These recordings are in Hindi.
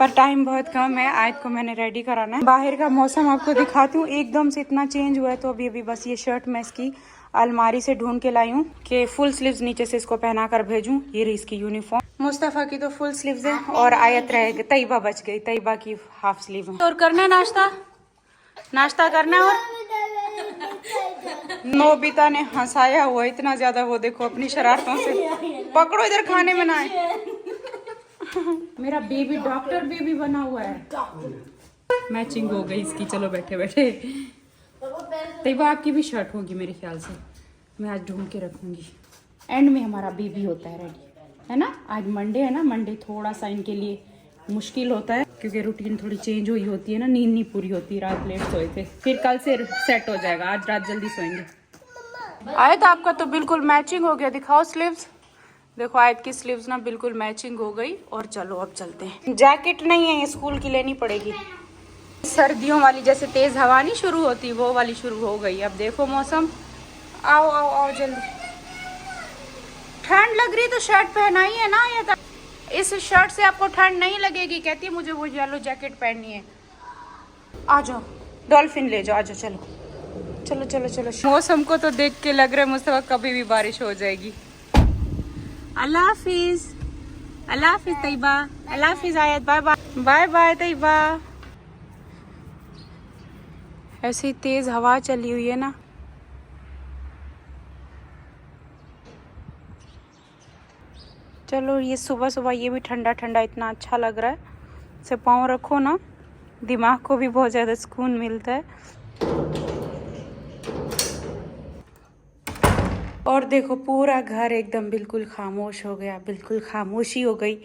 पर टाइम बहुत कम है। आयत को मैंने रेडी कराना है। बाहर का मौसम आपको दिखाती हूँ, एकदम से इतना चेंज हुआ है। तो अभी बस ये शर्ट मैं इसकी अलमारी से ढूंढ के लाई हूँ कि फुल स्लीव्स नीचे से इसको पहना कर भेजूं। ये रही इसकी यूनिफॉर्म। मुस्तफा की तो फुल स्लीव्स है और आयत रह गई, तैयबा बच गई, तैयबा की हाफ स्लीव है। और करना है नाश्ता करना है। और नोबिता ने हंसाया हुआ इतना ज्यादा, वो देखो अपनी शरारतों से। पकड़ो इधर, खाने में ना आए। मेरा बेबी डॉक्टर बेबी बना हुआ है। मैचिंग हो गई इसकी। चलो बैठे बैठे। तैयबा आपकी भी शर्ट होगी मेरे ख्याल से, मैं आज ढूंढ के रखूंगी। एंड में हमारा बेबी होता है रेडी, है ना। आज मंडे है ना, मंडे थोड़ा सा इनके लिए मुश्किल होता है क्योंकि रूटीन थोड़ी चेंज हुई होती है ना, नींद नहीं पूरी होती, रात लेट सोए थे। फिर कल से सेट हो जाएगा, आज रात जल्दी सोएंगे। आयत आपका तो बिल्कुल मैचिंग हो गया, दिखाओ स्लीव्स। देखो आयत की स्लीव्स ना बिल्कुल मैचिंग हो गई। और चलो अब चलते हैं। जैकेट नहीं है, ये स्कूल की लेनी पड़ेगी। सर्दियों वाली जैसे तेज हवा नहीं शुरू होती, वो वाली शुरू हो गई। अब देखो मौसम। आओ आओ आओ जल्दी। ठंड लग रही तो शर्ट पहना ही है ना। ये इस शर्ट से आपको ठंड नहीं लगेगी। कहती है मुझे वो येलो जैकेट पहननी है। आ जाओ डॉल्फिन ले जाओ, आ जाओ। चलो चलो चलो चलो। मौसम को तो देख के लग रहा है मुस्तफा कभी भी बारिश हो जाएगी। अल्लाह हाफिज, अल्लाह हाफिज तैयबा, अल्लाह हाफिज Ayat, bye bye, bye bye Tayyaba. ऐसी तेज हवा चली हुई है ना। चलो ये सुबह सुबह ये भी ठंडा ठंडा इतना अच्छा लग रहा है। से पाँव रखो ना, दिमाग को भी बहुत ज़्यादा सुकून मिलता है। और देखो पूरा घर एकदम बिल्कुल खामोश हो गया, बिल्कुल खामोशी हो गई।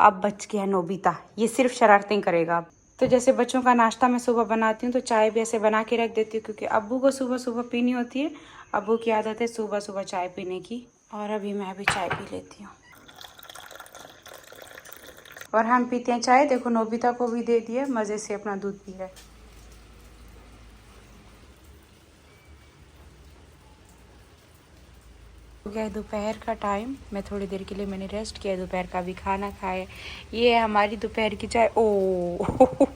अब बच गया नोबिता, ये सिर्फ शरारतें करेगा अब। तो जैसे बच्चों का नाश्ता मैं सुबह बनाती हूँ तो चाय भी ऐसे बना के रख देती हूँ क्योंकि अब्बू को सुबह सुबह पीनी होती है। अब्बू की आदत है सुबह सुबह चाय पीने की, और अभी मैं भी चाय पी लेती हूँ। और हम पीते हैं चाय। देखो नोबिता को भी दे दिया, मज़े से अपना दूध पी रहा है। हो गया दोपहर का टाइम। मैं थोड़ी देर के लिए मैंने रेस्ट किया, दोपहर का भी खाना खाया। ये है हमारी दोपहर की चाय। ओ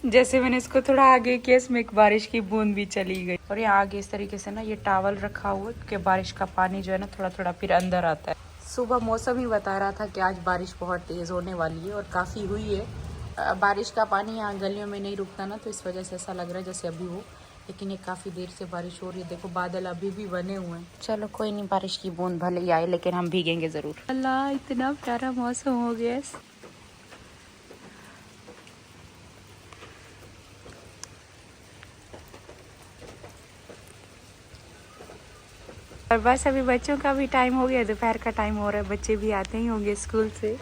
जैसे मैंने इसको थोड़ा आगे किया, इसमें एक बारिश की बूंद भी चली गई। और यहाँ आगे इस तरीके से ना ये टॉवल रखा हुआ है क्योंकि बारिश का पानी जो है ना थोड़ा थोड़ा फिर अंदर आता है। सुबह मौसम ही बता रहा था कि आज बारिश बहुत तेज़ होने वाली है और काफ़ी हुई है। बारिश का पानी यहाँ गलियों में नहीं रुकता ना, तो इस वजह से ऐसा लग रहा है जैसे अभी हो, लेकिन ये काफ़ी देर से बारिश हो रही है। देखो बादल अभी भी बने हुए हैं। चलो कोई नहीं, बारिश की बूंद भले ही आए लेकिन हम भीगेंगे ज़रूर। अल्लाह इतना प्यारा मौसम हो गया। और बस अभी बच्चों का भी टाइम हो गया, दोपहर का टाइम हो रहा है। बच्चे भी आते ही होंगे स्कूल से,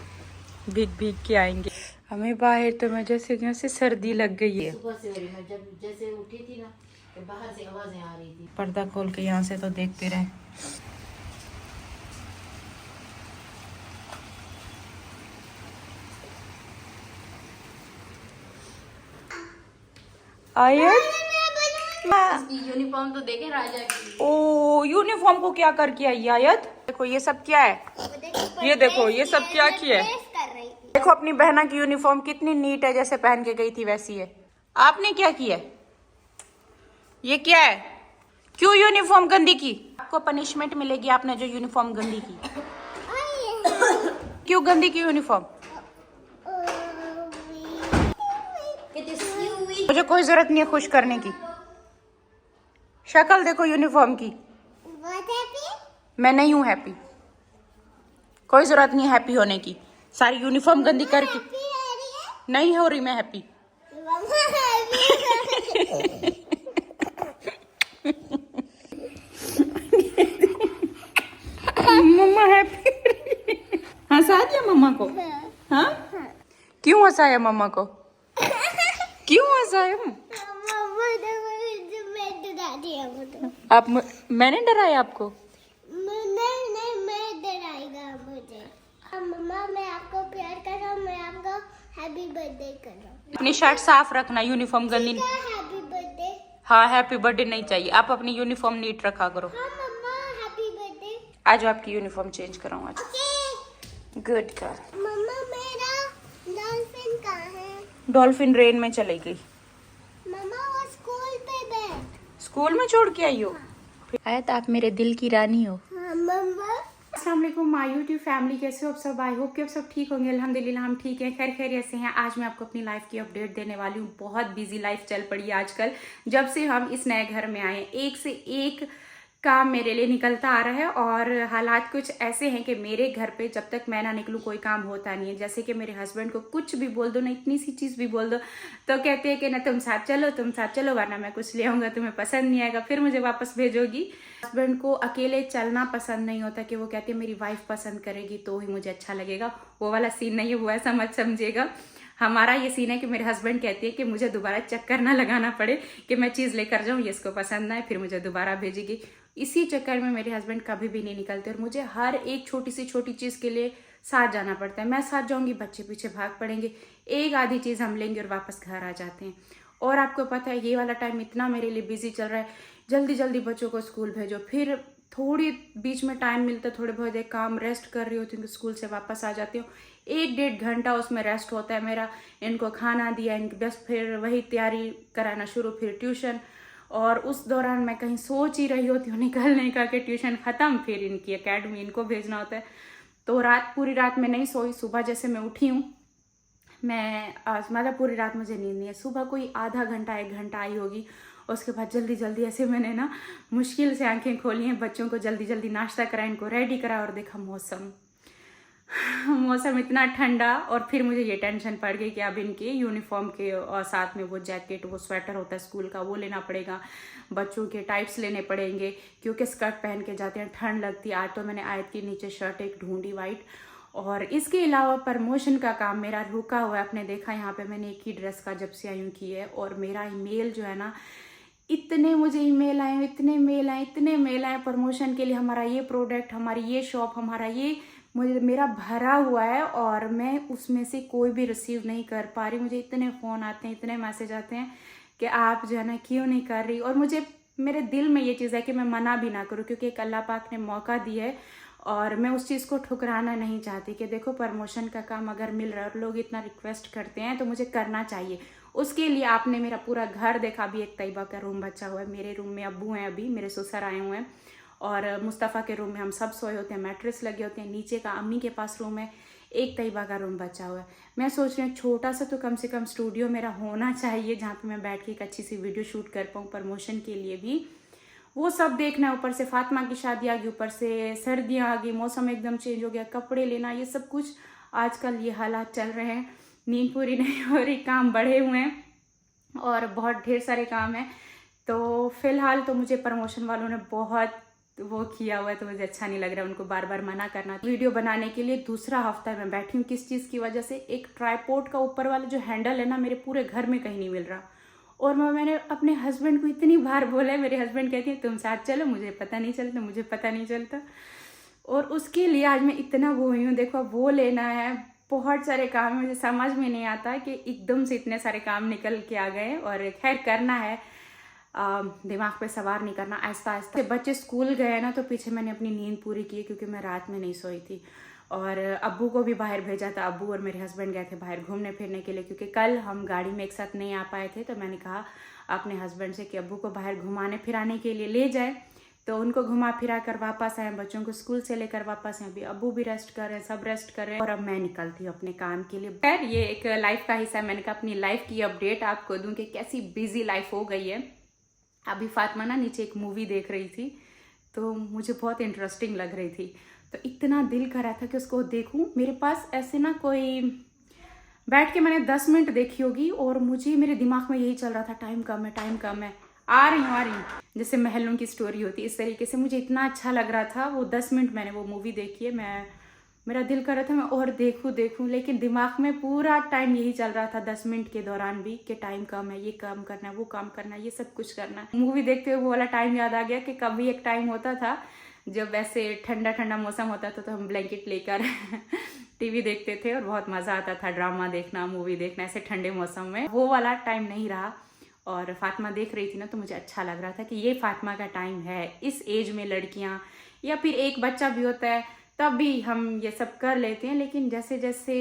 भीग भीग के आएंगे। हमें बाहर तो मजे से सर्दी लग गई है। सुबह से मैं जब जैसे उठी थी ना तो बाहर से आवाजें आ रही थी। पर्दा खोल के यहाँ से तो देखते रहे। आयत यूनिफॉर्म तो देखे राजा की। ओ यूनिफॉर्म को क्या कर किया ये आयत? देखो ये सब क्या है, ये देखो ये सब क्या किया है। देखो अपनी बहना की यूनिफॉर्म कितनी नीट है, जैसे पहन के गई थी वैसी है। आपने क्या किया? ये क्या है? क्यों यूनिफॉर्म गंदी की? आपको पनिशमेंट मिलेगी, आपने जो यूनिफॉर्म गंदी की। क्यों गंदी की यूनिफॉर्म? मुझे कोई जरूरत नहीं है खुश करने की। शक्ल देखो यूनिफॉर्म की। मैं नहीं हूँ हैप्पी, कोई जरूरत नहीं है हैप्पी होने की। सारी यूनिफॉर्म गंदी करके नहीं हो रही मैं हैप्पी। मम्मा हैप्पी। हंसा दिया मम्मा को? हाँ क्यों हंसाया मम्मा को? क्यों हंसाया? आप मैंने डराया आपको? नहीं मैं डराएगा मुझे। मम्मा मैं आपको प्यार कर रहा हूँ, मैं आपको हैप्पी बर्थडे कर रहा हूँ। अपनी शर्ट साफ रखना, यूनिफॉर्म गंदी। Happy birthday. हाँ हैप्पी बर्थडे नहीं चाहिए, आप अपनी यूनिफॉर्म नीट रखा करो। हाँ मम्मा हैप्पी बर्थडे। आज आपकी यूनिफॉर्म चेंज कराऊँ आज। Good girl. मम्मा मेरा डॉल्फिन कहाँ है? डॉल्फिन रेन में चली गई। मम्मा वो स्कूल पे बैठ। स्कूल में छोड़ के आई हो? आयत आप मेरे दिल की रानी हो। हाँ मम्मा। अस्सलाम वालेकुम माय यूट्यूब फैमिली, कैसे हो आप सब? आई होप कि आप सब ठीक होंगे। अल्हम्दुलिल्लाह हम ठीक हैं, खैर खैरियत से हैं। आज मैं आपको अपनी लाइफ की अपडेट देने वाली हूँ। बहुत बिजी लाइफ चल पड़ी है आजकल, जब से हम इस नए घर में आए हैं। एक से एक काम मेरे लिए निकलता आ रहा है और हालात कुछ ऐसे हैं कि मेरे घर पे जब तक मैं ना निकलूँ कोई काम होता नहीं है। जैसे कि मेरे हस्बैंड को कुछ भी बोल दो ना, इतनी सी चीज़ भी बोल दो तो कहते हैं कि ना तुम साथ चलो वरना मैं कुछ ले आऊँगा, तुम्हें पसंद नहीं आएगा, फिर मुझे वापस भेजोगी। हस्बैंड को अकेले चलना पसंद नहीं होता कि वो कहते हैं मेरी वाइफ पसंद करेगी तो ही मुझे अच्छा लगेगा। वो वाला सीन नहीं है, वो ऐसा मत समझिएगा। हमारा ये सीन है कि मेरे हस्बैंड कहते हैं कि मुझे दोबारा चक्कर ना लगाना पड़े कि मैं चीज़ लेकर जाऊँ, ये इसको पसंद ना है, फिर मुझे दोबारा भेजेगी। इसी चक्कर में मेरे हस्बैंड कभी भी नहीं निकलते और मुझे हर एक छोटी से छोटी चीज़ के लिए साथ जाना पड़ता है। मैं साथ जाऊँगी, बच्चे पीछे भाग पड़ेंगे, एक आधी चीज़ हम लेंगे और वापस घर आ जाते हैं। और आपको पता है ये वाला टाइम इतना मेरे लिए बिजी चल रहा है, जल्दी जल्दी बच्चों को स्कूल भेजो, फिर थोड़ी बीच में टाइम मिलता है, थोड़े बहुत एक काम रेस्ट कर रही होती हूँ, स्कूल से वापस आ जाती हूँ, 1-1.5 घंटा उसमें रेस्ट होता है मेरा। इनको खाना दिया, इनकी बस फिर वही तैयारी कराना शुरू, फिर ट्यूशन। और उस दौरान मैं कहीं सोच ही रही होती हूँ निकलने का कि ट्यूशन ख़त्म, फिर इनकी एकेडमी इनको भेजना होता है। तो पूरी रात में नहीं सोई। सुबह जैसे मैं उठी हूँ, मैं मतलब पूरी रात मुझे नींद नहीं है। सुबह कोई आधा घंटा 1 घंटा आई होगी। उसके बाद जल्दी जल्दी ऐसे मैंने ना मुश्किल से आंखें खोली हैं, बच्चों को जल्दी जल्दी नाश्ता कराया, इनको रेडी करा और देखा मौसम इतना ठंडा। और फिर मुझे ये टेंशन पड़ गई कि अब इनके यूनिफॉर्म के और साथ में वो जैकेट, वो स्वेटर होता है स्कूल का, वो लेना पड़ेगा। बच्चों के टाइट्स लेने पड़ेंगे क्योंकि स्कर्ट पहन के जाते हैं, ठंड लगती है। आज तो मैंने आयत की नीचे शर्ट एक ढूंढी वाइट। और इसके अलावा प्रमोशन का काम मेरा रुका हुआ है। आपने देखा यहाँ पे मैंने एक ही ड्रेस का जब से आई हूँ की है। और मेरा ईमेल जो है ना, इतने मुझे ईमेल आए, इतने मेल आए प्रमोशन के लिए, हमारा ये प्रोडक्ट, हमारी ये शॉप, हमारा ये मेरा भरा हुआ है और मैं उसमें से कोई भी रिसीव नहीं कर पा रही। मुझे इतने फ़ोन आते हैं, इतने मैसेज आते हैं कि आप जो है ना क्यों नहीं कर रही। और मुझे मेरे दिल में ये चीज़ है कि मैं मना भी ना करूँ, क्योंकि एक अल्लाह पाक ने मौका दिया है और मैं उस चीज़ को ठुकराना नहीं चाहती कि देखो प्रमोशन का काम अगर मिल रहा है और लोग इतना रिक्वेस्ट करते हैं तो मुझे करना चाहिए। उसके लिए आपने मेरा पूरा घर देखा। अभी एक तैयबा का रूम बचा हुआ है, मेरे रूम में अब्बू हैं, अभी मेरे ससुर आए हुए हैं, और मुस्तफ़ा के रूम में हम सब सोए होते हैं, मैट्रेस लगे होते हैं, नीचे का अम्मी के पास रूम है, एक तैयबा का रूम बचा हुआ है। मैं सोच रही हूँ छोटा सा तो कम से कम स्टूडियो मेरा होना चाहिए जहाँ पे मैं बैठ के एक अच्छी सी वीडियो शूट कर पाऊँ प्रमोशन के लिए भी। वो सब देखना है। ऊपर से फातिमा की शादी आ गई, ऊपर से सर्दियाँ आ गई, मौसम एकदम चेंज हो गया, कपड़े लेना, ये सब कुछ आजकल ये हालात चल रहे हैं। नींद पूरी नहीं हो रही, काम बढ़े हुए हैं और बहुत ढेर सारे काम हैं। तो फिलहाल तो मुझे प्रमोशन वालों ने बहुत वो किया हुआ है, तो मुझे अच्छा नहीं लग रहा है उनको बार बार मना करना। वीडियो बनाने के लिए दूसरा हफ्ता मैं बैठी हूँ। किस चीज़ की वजह से? एक ट्राइपॉड का ऊपर वाला जो हैंडल है ना, मेरे पूरे घर में कहीं नहीं मिल रहा। और मैंने अपने हस्बैंड को इतनी बार बोला है, मेरे हस्बैंड कहते हैं तुम साथ चलो, मुझे पता नहीं चलता। और उसके लिए आज मैं इतना वो हुई हूँ। देखो वो लेना है, बहुत सारे काम है, मुझे समझ में नहीं आता कि एकदम से इतने सारे काम निकल के आ गए। और खैर करना है, दिमाग पे सवार नहीं करना, आहिस्ता आहिस्ता। बच्चे स्कूल गए ना तो पीछे मैंने अपनी नींद पूरी की क्योंकि मैं रात में नहीं सोई थी। और अब्बू को भी बाहर भेजा था। अब्बू और मेरे हस्बैंड गए थे बाहर घूमने फिरने के लिए, क्योंकि कल हम गाड़ी में एक साथ नहीं आ पाए थे। तो मैंने कहा अपने हस्बैंड से कि अब्बू को बाहर घुमाने फिराने के लिए ले जाए। तो उनको घुमा फिरा कर वापस आए, बच्चों को स्कूल से लेकर वापस आए। अभी अब्बू भी रेस्ट कर रहे हैं, सब रेस्ट कर रहे हैं और अब मैं निकलती हूँ अपने काम के लिए। खैर ये एक लाइफ का हिस्सा है। मैंने कहा अपनी लाइफ की अपडेट आपको दूँ कि कैसी बिजी लाइफ हो गई है। अभी फातिमा ना नीचे एक मूवी देख रही थी तो मुझे बहुत इंटरेस्टिंग लग रही थी, तो इतना दिल कर रहा था कि उसको देखूं। मेरे पास ऐसे ना कोई बैठ के मैंने 10 मिनट देखी होगी और मुझे मेरे दिमाग में यही चल रहा था टाइम कम है, आ रही हूँ। जैसे महलों की स्टोरी होती है इस तरीके से। मुझे इतना अच्छा लग रहा था। वो 10 मिनट मैंने वो मूवी देखी है। मेरा दिल कर रहा था मैं और देखूं, लेकिन दिमाग में पूरा टाइम यही चल रहा था 10 मिनट के दौरान भी कि टाइम कम है, ये काम करना है, वो काम करना है, ये सब कुछ करना है। मूवी देखते हुए वो वाला टाइम याद आ गया कि कभी एक टाइम होता था जब ऐसे ठंडा ठंडा मौसम होता था तो हम ब्लैंकेट लेकर टीवी देखते थे और बहुत मज़ा आता था ड्रामा देखना, मूवी देखना ऐसे ठंडे मौसम में। वो वाला टाइम नहीं रहा। और फातिमा देख रही थी ना तो मुझे अच्छा लग रहा था कि ये फातिमा का टाइम है। इस एज में लड़कियां या फिर एक बच्चा भी होता है तब भी हम ये सब कर लेते हैं, लेकिन जैसे जैसे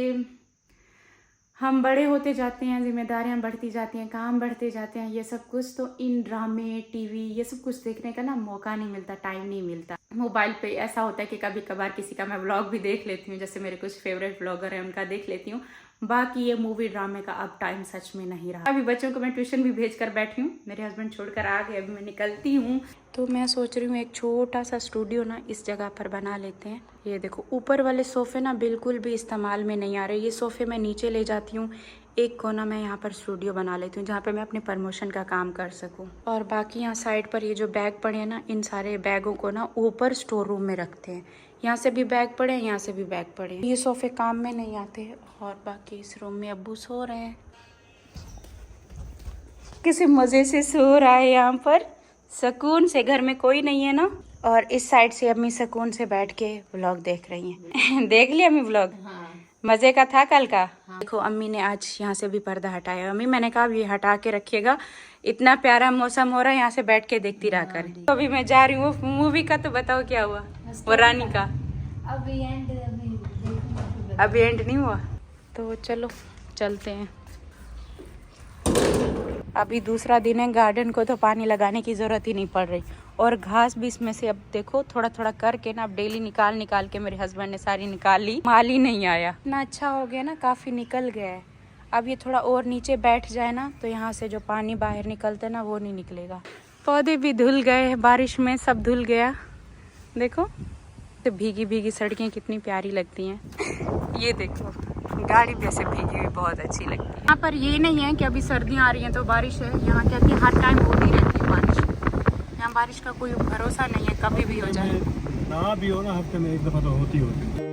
हम बड़े होते जाते हैं, जिम्मेदारियां बढ़ती जाती हैं, काम बढ़ते जाते हैं, ये सब कुछ, तो इन ड्रामे टीवी ये सब कुछ देखने का ना मौका नहीं मिलता, टाइम नहीं मिलता। मोबाइल पे ऐसा होता है कि कभी कभार किसी का मैं व्लॉग भी देख लेती हूँ, जैसे मेरे कुछ फेवरेट व्लॉगर हैं उनका देख लेती हूँ। बाकी ये मूवी ड्रामे का अब टाइम सच में नहीं रहा। अभी बच्चों को मैं ट्यूशन भी भेज कर बैठी हूँ, मेरे हस्बैंड छोड़कर आ गए, अभी मैं निकलती हूँ। तो मैं सोच रही हूँ एक छोटा सा स्टूडियो ना इस जगह पर बना लेते हैं। ये देखो ऊपर वाले सोफे ना बिल्कुल भी इस्तेमाल में नहीं आ रहे, ये सोफे मैं नीचे ले जाती हूँ, एक कोना मैं यहाँ पर स्टूडियो बना लेती हूँ जहाँ पे मैं अपने प्रमोशन का काम कर सकूँ। और बाकी यहाँ साइड पर ये जो बैग पड़े हैं ना, इन सारे बैगों को ना ऊपर स्टोर रूम में रखते हैं। यहाँ से भी बैग पड़े हैं, यहाँ से भी बैग पड़े हैं। ये सोफे काम में नहीं आते। और बाकी इस रूम में अब्बू सो रहे हैं, किसी मज़े से सो रहा है यहाँ पर सुकून से, घर में कोई नहीं है ना। और इस साइड से अम्मी सुकून से बैठ के व्लॉग देख रही हैं। देख लिया अम्मी व्लॉग? हाँ। मजे का था कल का। हाँ। देखो अम्मी ने आज यहाँ से भी पर्दा हटाया। अम्मी मैंने कहा ये हटा के रखिएगा, इतना प्यारा मौसम हो रहा है, यहाँ से बैठ के देखती रहा कर। तो अभी मैं जा रही हूँ मूवी का, तो बताओ क्या हुआ वो रानी का? अभी एंड नहीं हुआ, तो चलो चलते हैं। अभी दूसरा दिन है, गार्डन को तो पानी लगाने की ज़रूरत ही नहीं पड़ रही। और घास भी इसमें से अब देखो थोड़ा थोड़ा करके ना, अब डेली निकाल के मेरे हस्बैंड ने सारी निकाल ली, माल ही नहीं आया। इतना अच्छा हो गया ना, काफ़ी निकल गया है। अब ये थोड़ा और नीचे बैठ जाए ना, तो यहाँ से जो पानी बाहर निकलता है ना, वो नहीं निकलेगा। पौधे भी धुल गए, बारिश में सब धुल गया। देखो तो भीगी भीगी सड़कें कितनी प्यारी लगती हैं। ये देखो गाड़ी भी ऐसे भीगी हुई बहुत अच्छी लगती है। यहाँ पर ये नहीं है कि अभी सर्दियाँ आ रही हैं तो बारिश है, यहाँ कहती है हर टाइम होती रहती है बारिश। यहाँ बारिश का कोई भरोसा नहीं है, कभी भी हो जाए। ना भी हो ना, हफ्ते में एक दफा तो होती होती।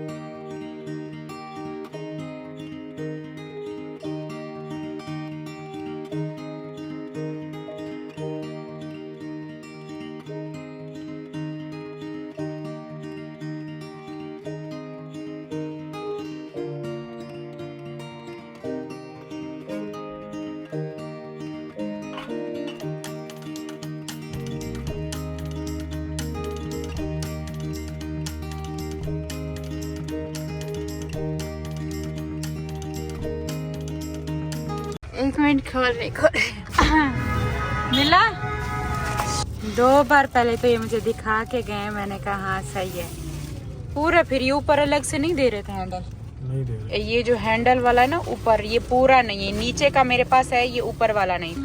एक मिनट खोल मिला। 2 बार पहले तो ये मुझे दिखा के गए, मैंने कहा हाँ सही है पूरा। फिर ये ऊपर अलग से नहीं दे रहे थे हैंडल, नहीं दे रहे। ये जो हैंडल वाला है ना ऊपर, ये पूरा नहीं है, नीचे का मेरे पास है, ये ऊपर वाला नहीं।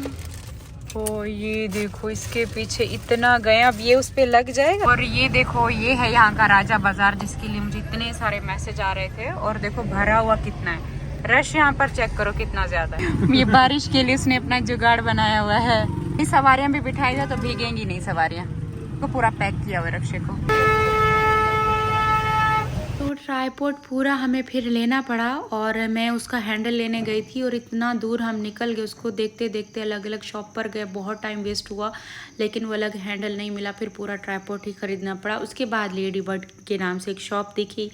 ओ ये देखो इसके पीछे इतना गए, अब ये उस पे लग जाएगा। और ये देखो ये है यहाँ का राजा बाजार, जिसके लिए मुझे इतने सारे मैसेज आ रहे थे। और देखो भरा हुआ कितना है, रश यहाँ पर चेक करो कितना ज्यादा है। ये बारिश के लिए उसने अपना जुगाड़ बनाया हुआ है। ये सवारियां भी बिठाई जाए तो भीगेंगी नहीं सवारियां, तो पूरा पैक किया हुआ रक्षे को। तो ट्राइपॉड पूरा हमें फिर लेना पड़ा, और मैं उसका हैंडल लेने गई थी और इतना दूर हम निकल गए, उसको देखते देखते अलग अलग शॉप पर गए, बहुत टाइम वेस्ट हुआ, लेकिन वो अलग हैंडल नहीं मिला, फिर पूरा ट्राइपॉड ही खरीदना पड़ा। उसके बाद लेडी बर्ड के नाम से एक शॉप दिखी,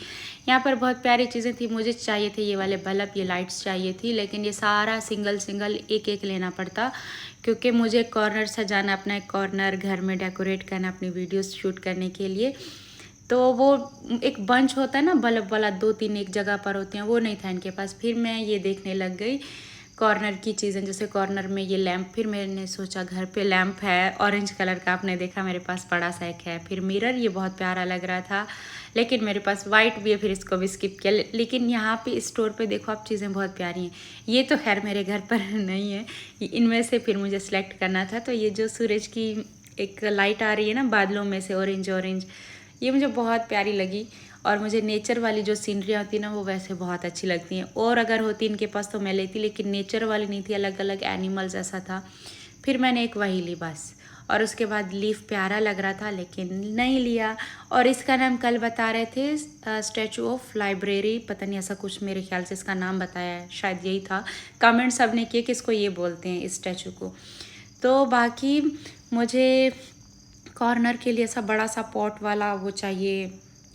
यहाँ पर बहुत प्यारी चीज़ें थी। मुझे चाहिए थे ये वाले बल्ब, ये लाइट्स चाहिए थी, लेकिन ये सारा सिंगल एक एक लेना पड़ता, क्योंकि मुझे कॉर्नर सजाना, अपना एक कॉर्नर घर में डेकोरेट करना अपनी वीडियोस शूट करने के लिए। तो वो एक बंच होता है ना बल्ब वाला, 2-3 एक जगह पर होते हैं, वो नहीं था इनके पास। फिर मैं ये देखने लग गई कॉर्नर की चीज़ें, जैसे कॉर्नर में ये लैंप। फिर मैंने सोचा घर पे लैंप है ऑरेंज कलर का, आपने देखा मेरे पास बड़ा सा एक है। फिर मिरर, ये बहुत प्यारा लग रहा था, लेकिन मेरे पास वाइट भी है, फिर इसको भी स्किप किया। लेकिन यहाँ पे स्टोर पे देखो आप, चीज़ें बहुत प्यारी हैं। ये तो खैर मेरे घर पर नहीं है, इनमें से फिर मुझे सेलेक्ट करना था। तो ये जो सूरज की एक लाइट आ रही है ना बादलों में से, ऑरेंज ऑरेंज, ये मुझे बहुत प्यारी लगी। और मुझे नेचर वाली जो सीनरियाँ होती ना, वो वैसे बहुत अच्छी लगती हैं। और अगर होती इनके पास तो मैं लेती, लेकिन नेचर वाली नहीं थी, अलग अलग एनिमल्स ऐसा था। फिर मैंने एक वही ली बस। और उसके बाद लीफ प्यारा लग रहा था, लेकिन नहीं लिया। और इसका नाम कल बता रहे थे स्टैचू ऑफ लाइब्रेरी, पता नहीं ऐसा कुछ, मेरे ख्याल से इसका नाम बताया है, शायद यही था। कमेंट सब ने किए कि इसको ये बोलते हैं इस स्टैचू को। तो बाकी मुझे कॉर्नर के लिए ऐसा बड़ा सा पॉट वाला वो चाहिए,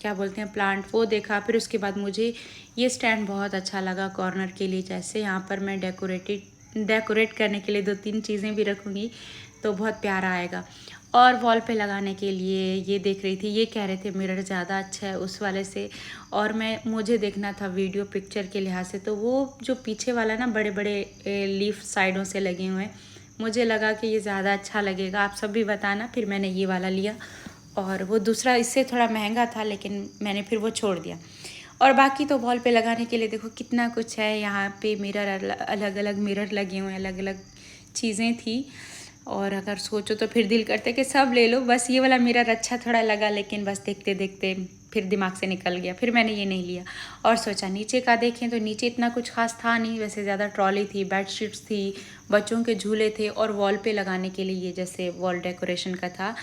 क्या बोलते हैं, प्लांट, वो देखा। फिर उसके बाद मुझे ये स्टैंड बहुत अच्छा लगा कॉर्नर के लिए, जैसे यहाँ पर मैं डेकोरेट करने के लिए 2-3 चीज़ें भी रखूँगी तो बहुत प्यारा आएगा। और वॉल पे लगाने के लिए ये देख रही थी, ये कह रहे थे मिरर ज़्यादा अच्छा है उस वाले से, और मुझे देखना था वीडियो पिक्चर के लिहाज से, तो वो जो पीछे वाला ना बड़े बड़े लीफ साइडों से लगे हुए हैं, मुझे लगा कि ये ज़्यादा अच्छा लगेगा। आप सब भी बताना। फिर मैंने ये वाला लिया, और वो दूसरा इससे थोड़ा महंगा था लेकिन मैंने फिर वो छोड़ दिया। और बाकी तो वॉल पे लगाने के लिए देखो कितना कुछ है। यहाँ पे मिरर, अलग अलग मिरर लगे हुए हैं, अलग अलग चीज़ें थी, और अगर सोचो तो फिर दिल करते कि सब ले लो। बस ये वाला मिरर अच्छा थोड़ा लगा, लेकिन बस देखते देखते फिर दिमाग से निकल गया, फिर मैंने ये नहीं लिया। और सोचा नीचे का देखें, तो नीचे इतना कुछ खास था नहीं, वैसे ज़्यादा ट्रॉली थी, बेडशीट्स थी, बच्चों के झूले थे, और वॉल पे लगाने के लिए ये जैसे वॉल डेकोरेशन का था।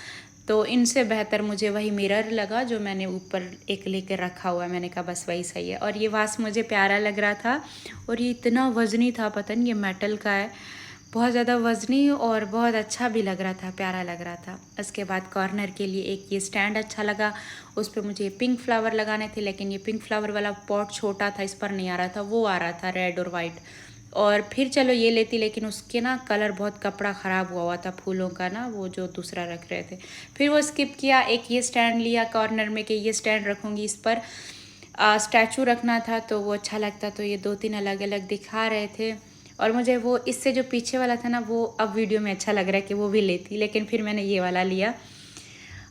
तो इनसे बेहतर मुझे वही मिरर लगा जो मैंने ऊपर एक लेकर रखा हुआ है। मैंने कहा बस वही सही है। और ये वास मुझे प्यारा लग रहा था, और ये इतना वज़नी था, पता नहीं, ये मेटल का है, बहुत ज़्यादा वज़नी, और बहुत अच्छा भी लग रहा था, प्यारा लग रहा था। उसके बाद कॉर्नर के लिए एक ये स्टैंड अच्छा लगा, उस पर मुझे पिंक फ्लावर लगाने थे, लेकिन ये पिंक फ्लावर वाला पॉट छोटा था, इस पर नहीं आ रहा था, वो आ रहा था रेड और वाइट। और फिर चलो ये लेती, लेकिन उसके ना कलर बहुत, कपड़ा ख़राब हुआ था फूलों का ना, वो जो दूसरा रख रहे थे। फिर वो स्किप किया, एक ये स्टैंड लिया कॉर्नर में कि ये स्टैंड रखूँगी, इस पर स्टैचू रखना था तो वो अच्छा लगता, तो ये 2-3 अलग अलग दिखा रहे थे। और मुझे वो इससे जो पीछे वाला था ना, वो अब वीडियो में अच्छा लग रहा है कि वो भी लेती, लेकिन फिर मैंने ये वाला लिया।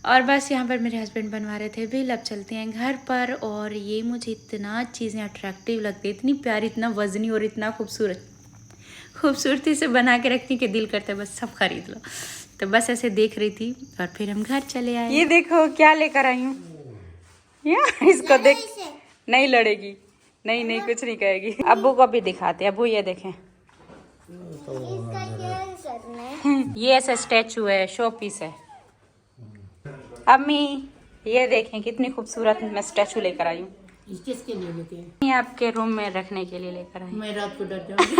और बस यहाँ पर मेरे हस्बैंड बनवा रहे थे बिल, अब चलते हैं घर पर। और ये मुझे इतना चीज़ें अट्रैक्टिव लगती है, इतनी प्यारी, इतना वज़नी, और इतना खूबसूरती से बना के रखती कि दिल करता है बस सब खरीद लो। तो बस ऐसे देख रही थी, और फिर हम घर चले आए। ये देखो क्या लेकर आई हूँ, इसको देख, नहीं लड़ेगी, नहीं नहीं कुछ नहीं कहेगी। अब्बू को भी दिखाते, अब्बू ये देखें, इसका क्या करना है? ये ऐसा स्टैचू है, शो पीस है। अम्मी ये देखें कितनी खूबसूरत मैं स्टैचू लेकर आई हूँ। ये किसके लिए लेके आए? ये आपके रूम में रखने के लिए लेकर आई। मैं रात को डर जाऊंगी।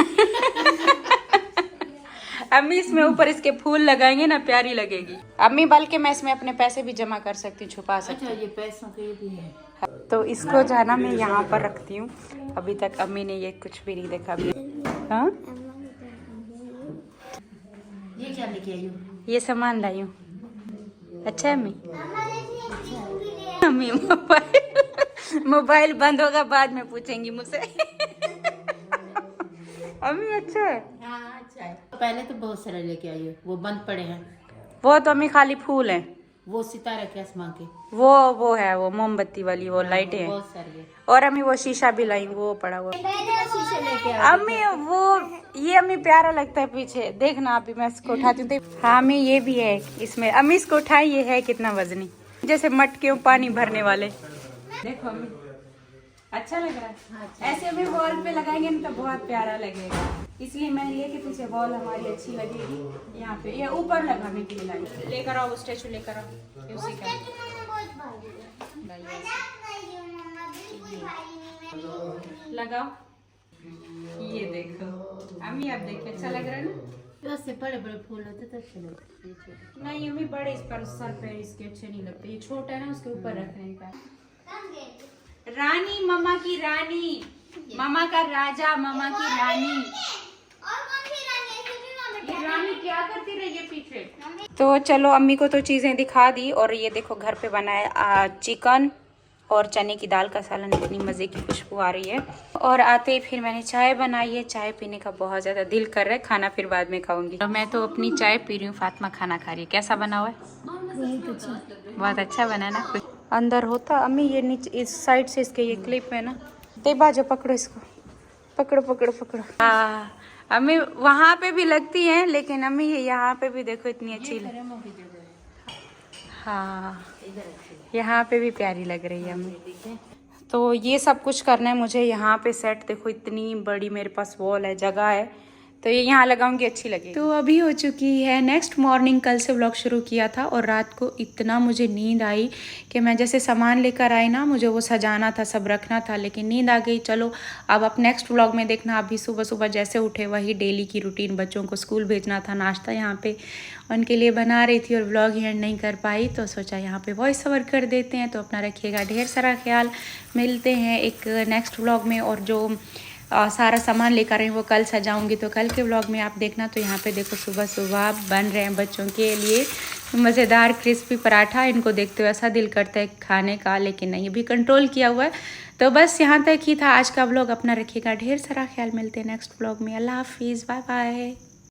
अम्मी इसमें ऊपर इसके फूल लगाएंगे ना, प्यारी लगेगी अम्मी। बल्कि मैं इसमें अपने पैसे भी जमा कर सकती हूँ, छुपा सकती अच्छा, ये पैसों के भी है। हूँ। तो इसको जाना मैं यहाँ पर रखती हूँ। अभी तक अम्मी ने ये कुछ भी नहीं देखा अभी। हाँ, ये क्या लेके आई हूँ? ये सामान लाई हूँ। अच्छा है अम्मी? अम्मी मोबाइल बंद होगा, बाद में पूछेंगी मुझसे। अम्मी अच्छा है? हाँ अच्छा है। पहले तो बहुत सारे लेके आई हूँ, वो बंद पड़े हैं। वो तो अम्मी खाली फूल हैं। वो सितारे के आसमां के, वो है, वो मोमबत्ती वाली वो लाइटें हैं। बहुत सारे हैं। और अम्मी वो शीशा भी लाई, वो पड़ा हुआ। शीशे लेके आई। अम्मी वो ये अम्मी प्यारा लगता है पीछे, देखना अभी मैं इसको उठाती हूँ। हाँ अम्मी ये भी है इसमें, अम्मी इसको उठाई, ये है कितना वजनी, जैसे मटके पानी भरने वाले। देखो अम्मी अच्छा लग रहा है। ऐसे अम्मी वॉल पे लगाएंगे ना तो बहुत प्यारा लगेगा, इसलिए मैंने ये कि पीछे वॉल हमारी अच्छी लगेगी। यहाँ पे ये ऊपर लगाने के लिए लाई। लेकर आओ स्टैचू, लेकर आओ उसी का लगाओ। ये देखो अम्मी, आप देखिए अच्छा लग रहा है ना। उससे बड़े बड़े फूल होते तो अच्छे लगते। नहीं अम्मी बड़े इस पर सर पे इसके अच्छे नहीं लगते, ये छोटा है ना उसके ऊपर रखने का। रानी, मम्मा की रानी, मामा का राजा, मामा की रानी। ये रानी क्या करती रही है पीछे। तो चलो अम्मी को तो चीजें दिखा दी, और ये देखो घर पे बनाया चिकन और चने की दाल का सालन, इतनी मज़े की खुशबू आ रही है। और आते ही फिर मैंने चाय बनाई है, चाय पीने का बहुत ज़्यादा दिल कर रहा है, खाना फिर बाद में खाऊंगी। तो मैं तो अपनी चाय पी रही हूँ, फातिमा खाना खा रही है। कैसा बना हुआ है? बहुत अच्छा बना ना। अंदर होता अम्मी, ये नीचे इस साइड से इसके ये क्लिप है ना, ते बाजू पकड़ो इसको, पकड़ो पकड़ो पकड़ो। हाँ अम्मी वहाँ पे भी लगती हैं, लेकिन अम्मी ये यहाँ पे भी देखो इतनी अच्छी हाँ यहाँ पे भी प्यारी लग रही है अम्मी। तो ये सब कुछ करना है मुझे यहाँ पे सेट। देखो इतनी बड़ी मेरे पास वॉल है, जगह है, तो ये यहाँ लगाऊंगी, अच्छी लगेगी। तो अभी हो चुकी है नेक्स्ट मॉर्निंग। कल से व्लॉग शुरू किया था और रात को इतना मुझे नींद आई कि मैं जैसे सामान लेकर आई ना, मुझे वो सजाना था, सब रखना था, लेकिन नींद आ गई। चलो अब आप नेक्स्ट व्लॉग में देखना। अभी सुबह सुबह जैसे उठे वही डेली की रूटीन, बच्चों को स्कूल भेजना था, नाश्ता यहाँ पे उनके लिए बना रही थी और व्लॉग एंड नहीं कर पाई, तो सोचा यहाँ पे वॉइस ओवर कर देते हैं। तो अपना रखिएगा ढेर सारा ख्याल, मिलते हैं एक नेक्स्ट व्लॉग में। और जो सारा सामान लेकर आई, वो कल सजाऊंगी। तो कल के व्लॉग में आप देखना। तो यहाँ पे देखो सुबह सुबह बन रहे हैं बच्चों के लिए मज़ेदार क्रिस्पी पराठा। इनको देखते हुए ऐसा दिल करता है खाने का, लेकिन नहीं, अभी कंट्रोल किया हुआ है। तो बस यहाँ तक ही था आज का व्लॉग। अपना रखिएगा ढेर सारा ख्याल। मिलते हैं नेक्स्ट व्लॉग में। अल्लाह हाफिज़, बाय बाय।